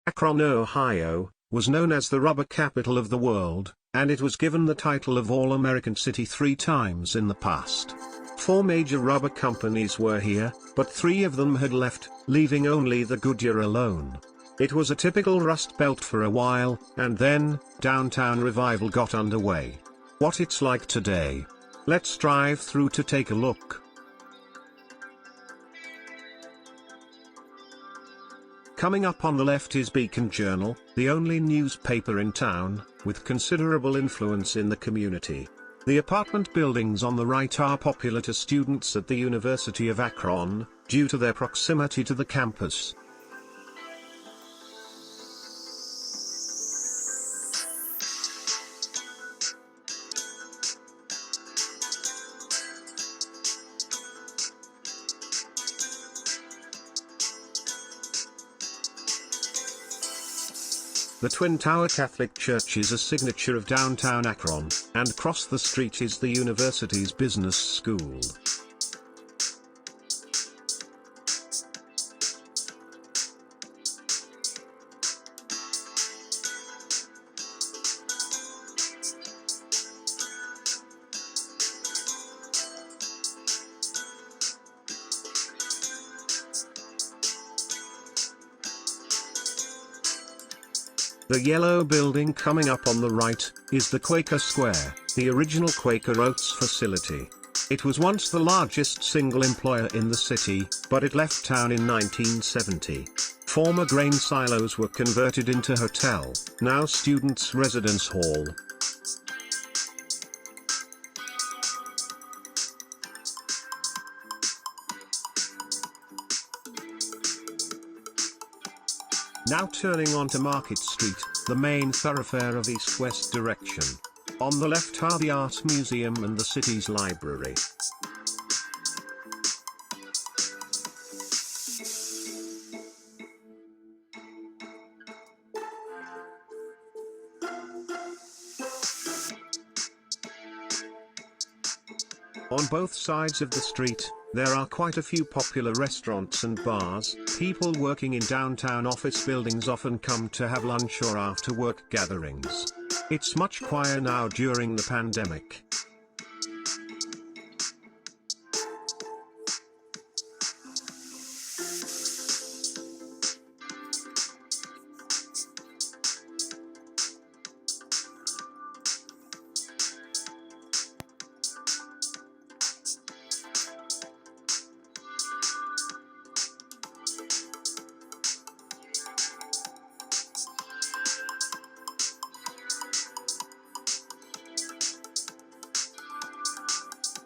Akron, Ohio, was known as the rubber capital of the world, and it was given the title of All-American City 3 times in the past. 4 major rubber companies were here, but 3 of them had left, leaving only the Goodyear alone. It was a typical Rust Belt for a while, and then, downtown revival got underway. What it's like today. Let's drive through to take a look. Coming up on the left is Beacon Journal, the only newspaper in town, with considerable influence in the community. The apartment buildings on the right are popular to students at the University of Akron, due to their proximity to the campus. The Twin Tower Catholic Church is a signature of downtown Akron, and across the street is the university's business school. The yellow building coming up on the right, is the Quaker Square, the original Quaker Oats facility. It was once the largest single employer in the city, but it left town in 1970. Former grain silos were converted into hotel, now students' residence hall. Now turning onto Market Street, the main thoroughfare of east-west direction. On the left are the Art Museum and the city's library. On both sides of the street, there are quite a few popular restaurants and bars. People working in downtown office buildings often come to have lunch or after-work gatherings. It's much quieter now during the pandemic.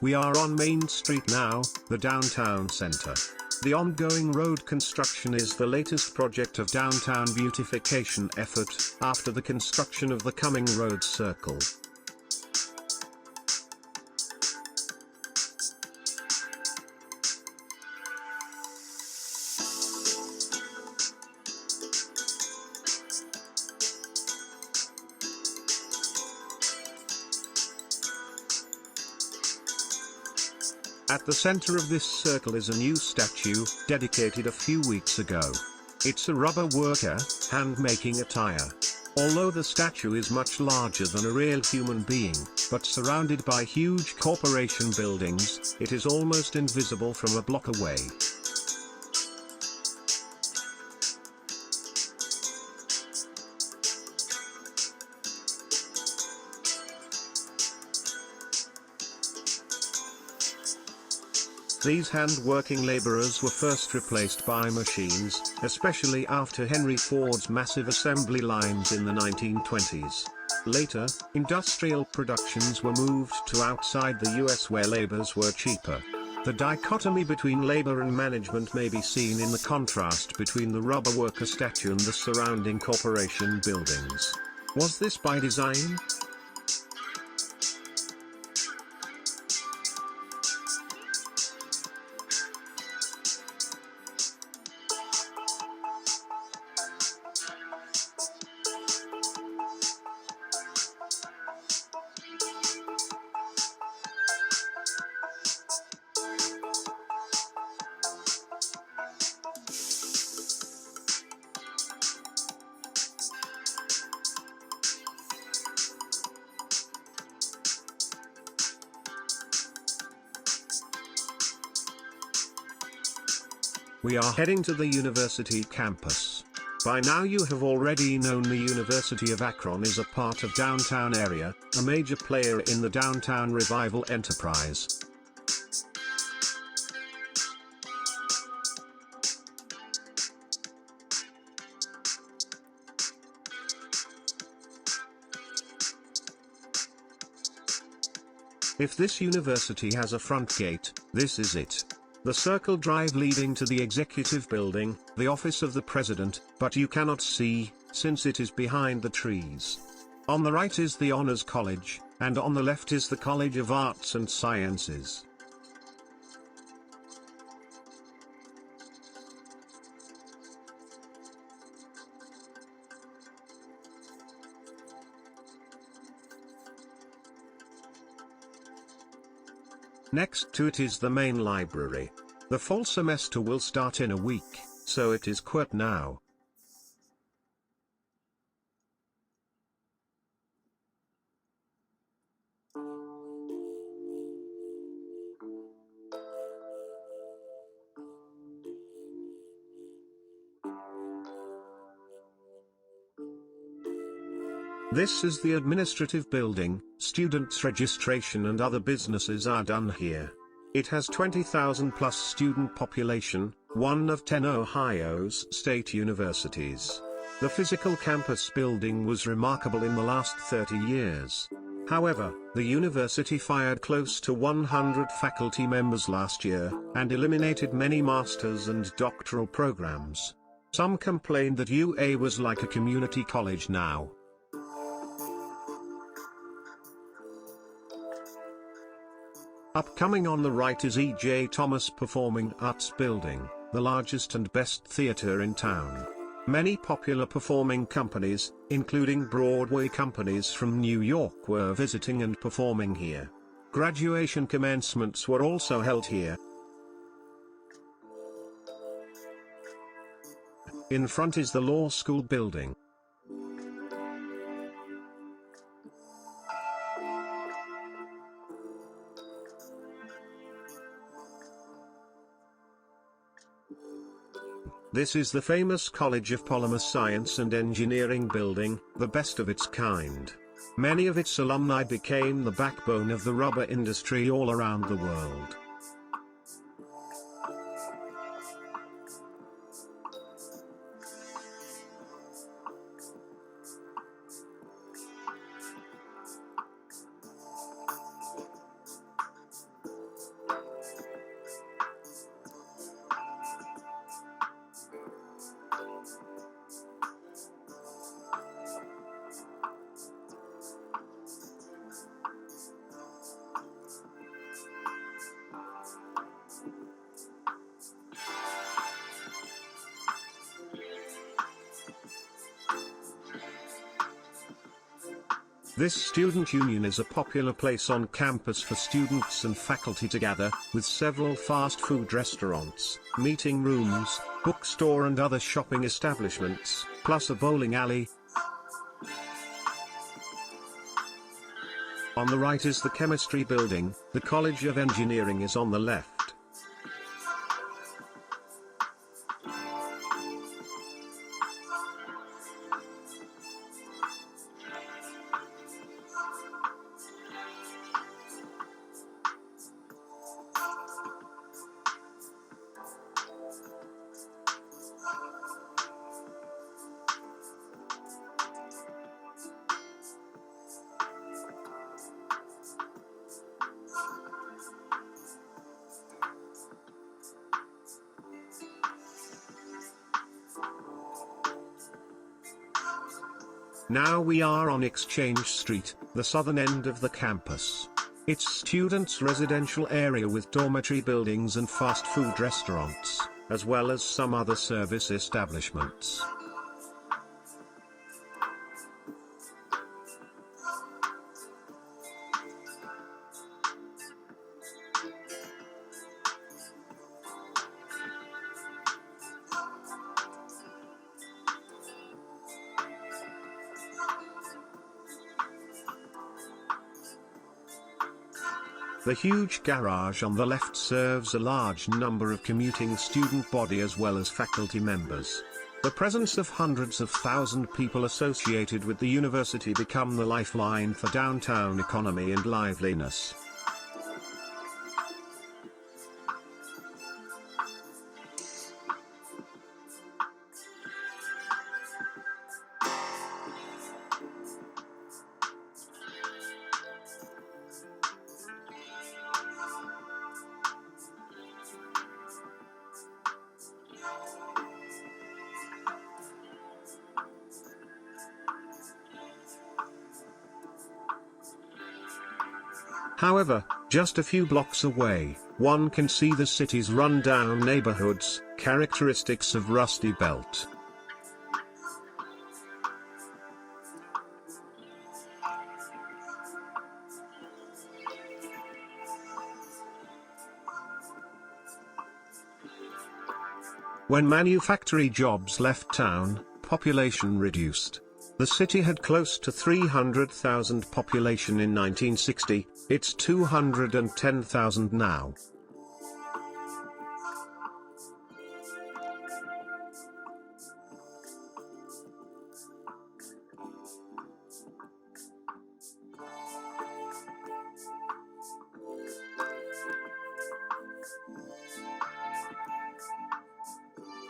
We are on Main Street now, the downtown center. The ongoing road construction is the latest project of downtown beautification effort, after the construction of the coming road circle. At the center of this circle is a new statue, dedicated a few weeks ago. It's a rubber worker, hand-making a tire. Although the statue is much larger than a real human being, but surrounded by huge corporation buildings, it is almost invisible from a block away. These hand-working laborers were first replaced by machines, especially after Henry Ford's massive assembly lines in the 1920s. Later, industrial productions were moved to outside the US where labors were cheaper. The dichotomy between labor and management may be seen in the contrast between the rubber worker statue and the surrounding corporation buildings. Was this by design? We are heading to the university campus. By now you have already known the University of Akron is a part of downtown area, a major player in the downtown revival enterprise. If this university has a front gate, this is it. The circle drive leading to the executive building, the office of the president, but you cannot see, since it is behind the trees. On the right is the Honors College, and on the left is the College of Arts and Sciences. Next to it is the main library. The fall semester will start in a week, so it is quite now. This is the administrative building. Students' registration and other businesses are done here. It has 20,000 plus student population, one of 10 Ohio's state universities. The physical campus building was remarkable in the last 30 years. However, the university fired close to 100 faculty members last year, and eliminated many master's and doctoral programs. Some complained that UA was like a community college now. Upcoming on the right is E.J. Thomas Performing Arts Building, the largest and best theater in town. Many popular performing companies, including Broadway companies from New York, were visiting and performing here. Graduation commencements were also held here. In front is the law school building. This is the famous College of Polymer Science and Engineering building, the best of its kind. Many of its alumni became the backbone of the rubber industry all around the world. This student union is a popular place on campus for students and faculty to gather, with several fast food restaurants, meeting rooms, bookstore and other shopping establishments, plus a bowling alley. On the right is the chemistry building. The College of Engineering is on the left. Now we are on Exchange Street, the southern end of the campus. It's students' residential area with dormitory buildings and fast food restaurants, as well as some other service establishments. The huge garage on the left serves a large number of commuting student body as well as faculty members. The presence of hundreds of thousand people associated with the university become the lifeline for downtown economy and liveliness. However, just a few blocks away, one can see the city's run-down neighborhoods, characteristics of Rusty Belt. When manufacturing jobs left town, population reduced. The city had close to 300,000 population in 1960, it's 210,000 now.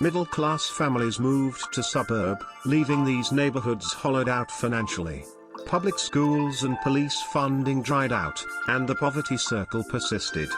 Middle-class families moved to suburb, leaving these neighborhoods hollowed out financially. Public schools and police funding dried out, and the poverty circle persisted.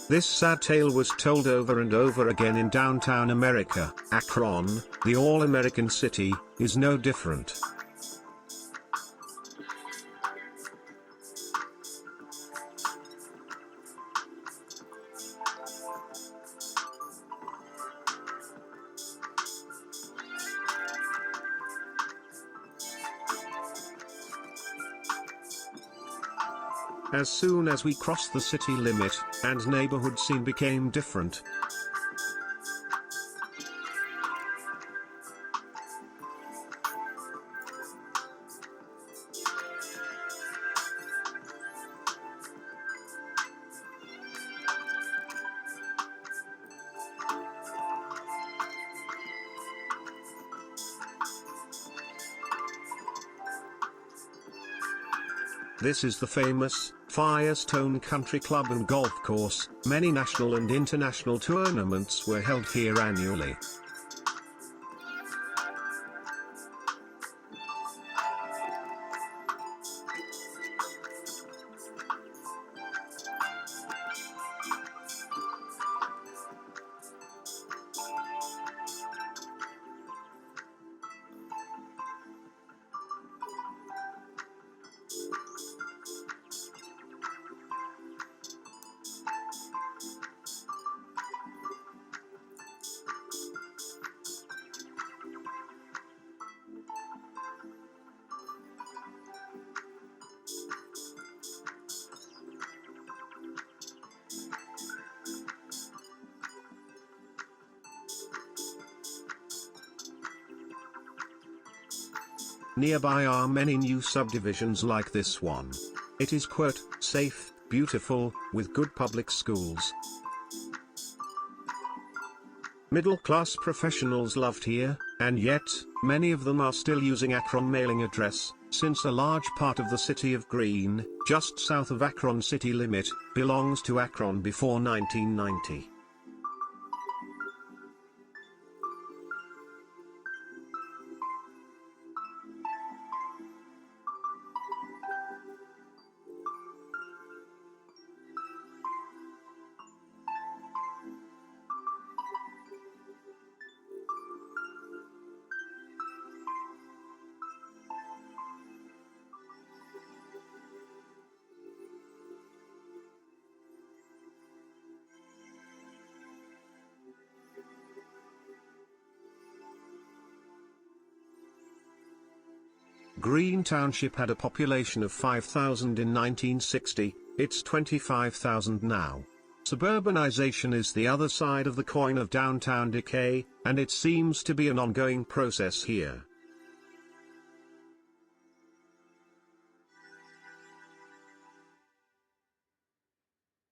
This sad tale was told over and over again in downtown America. Akron, the all-American city, is no different. As soon as we crossed the city limit, and neighborhood scene became different. This is the famous Firestone Country Club and Golf Course. Many national and international tournaments were held here annually. Nearby are many new subdivisions like this one. It is quote, safe, beautiful, with good public schools. Middle-class professionals loved here, and yet, many of them are still using Akron mailing address, since a large part of the city of Greene, just south of Akron city limit, belongs to Akron before 1990. Green Township had a population of 5,000 in 1960, it's 25,000 now. Suburbanization is the other side of the coin of downtown decay, and it seems to be an ongoing process here.